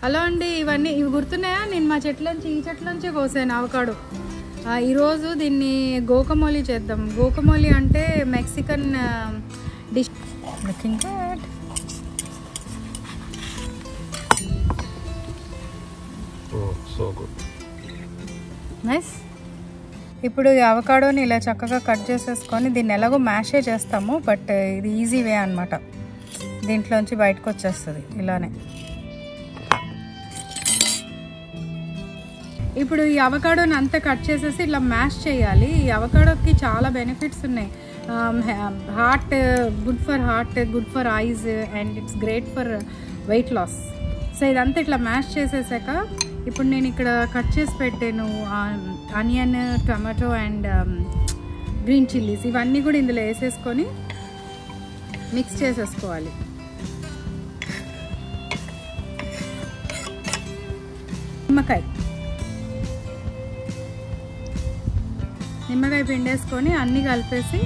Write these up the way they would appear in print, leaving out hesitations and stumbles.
Hello అండి, ఇవి గుర్తున్నాయా? నేను మా ఈ చెట్లోంచి కోసాను అవకాడో. ఈరోజు దీన్ని గోకమోలి చేద్దాం. గోకమోలి అంటే Mexican dish. Looking good. So good. Nice. ఇప్పుడు ఈ అవకాడోని ఇలా చక్కగా కట్ చేసేసుకొని దీన్ని ఎలాగో మ్యాషే చేస్తాము, బట్ ఇది ఈజీ వే అనమాట. దీంట్లోంచి బయటకు వచ్చేస్తుంది ఇలానే. ఇప్పుడు ఈ అవకాడోని అంతా కట్ చేసేసి ఇట్లా మ్యాష్ చేయాలి. ఈ అవకాడోకి చాలా బెనిఫిట్స్ ఉన్నాయి. Heart, good for heart, good for eyes, and it's great for weight loss. So ఇదంతా ఇట్లా మ్యాష్ చేసేసాక ఇప్పుడు నేను ఇక్కడ కట్ చేసి పెట్టాను onion, tomato and green chillies. ఇవన్నీ కూడా ఇందులో వేసేసుకొని మిక్స్ చేసేసుకోవాలి. నిమ్మకాయ పిండేసుకొని అన్నీ కలిపేసి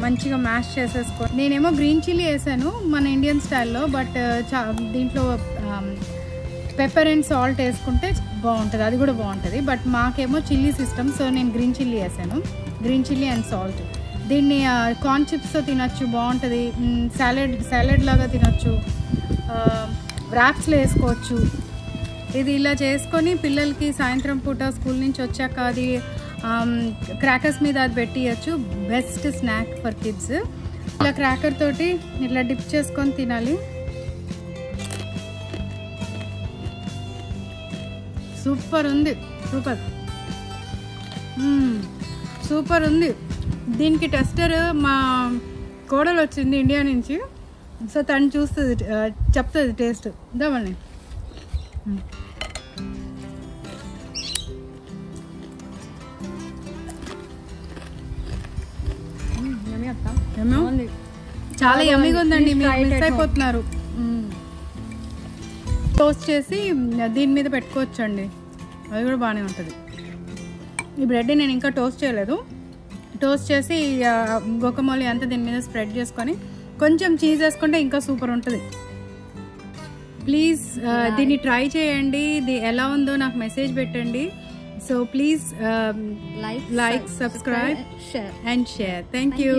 మంచిగా మ్యాష్ చేసేసుకొని, నేనేమో గ్రీన్ చిల్లీ వేసాను మన ఇండియన్ స్టైల్లో, బట్ దీంట్లో పెప్పర్ అండ్ సాల్ట్ వేసుకుంటే బాగుంటుంది, అది కూడా బాగుంటుంది. బట్ మాకేమో చిల్లీస్ ఇష్టం, సో నేను గ్రీన్ చిల్లీ వేసాను. Green chilli and salt. దీన్ని కార్న్ చిప్స్తో తినచ్చు, బాగుంటుంది. సాలెడ్ లాగా తినచ్చు, ర్యాప్స్లో వేసుకోవచ్చు. ఇది ఇలా చేసుకొని పిల్లలకి సాయంత్రం పూట స్కూల్ నుంచి వచ్చాక అది క్రాకర్స్ మీద అది పెట్టియచ్చు. Best snack for kids. ఇలా క్రాకర్ తోటి ఇట్లా డిప్ చేసుకొని తినాలి. సూపర్ ఉంది, సూపర్ ఉంది. దీనికి టెస్టర్ మా కోడలు వచ్చింది ఇండియా నుంచి, సో తను చూస్తుంది, చెప్తుంది టేస్ట్. ఇద్దామని. చాలా యమ్మీగా ఉందండి, మీరు మిస్ అయిపోతున్నారు. టోస్ట్ చేసి దీని మీద పెట్టుకోవచ్చండి, అది కూడా బాగానే ఉంటుంది. ఈ బ్రెడ్ నేను ఇంకా టోస్ట్ చేయలేదు. టోస్ట్ చేసి గోకమోలి అంతా దీని మీద స్ప్రెడ్ చేసుకొని కొంచెం చీజ్ వేసుకుంటే ఇంకా సూపర్ ఉంటుంది. ప్లీజ్ దీన్ని ట్రై చేయండి. ఎలా ఉందో నాకు మెసేజ్ పెట్టండి. So please like, subscribe and share. Thank you.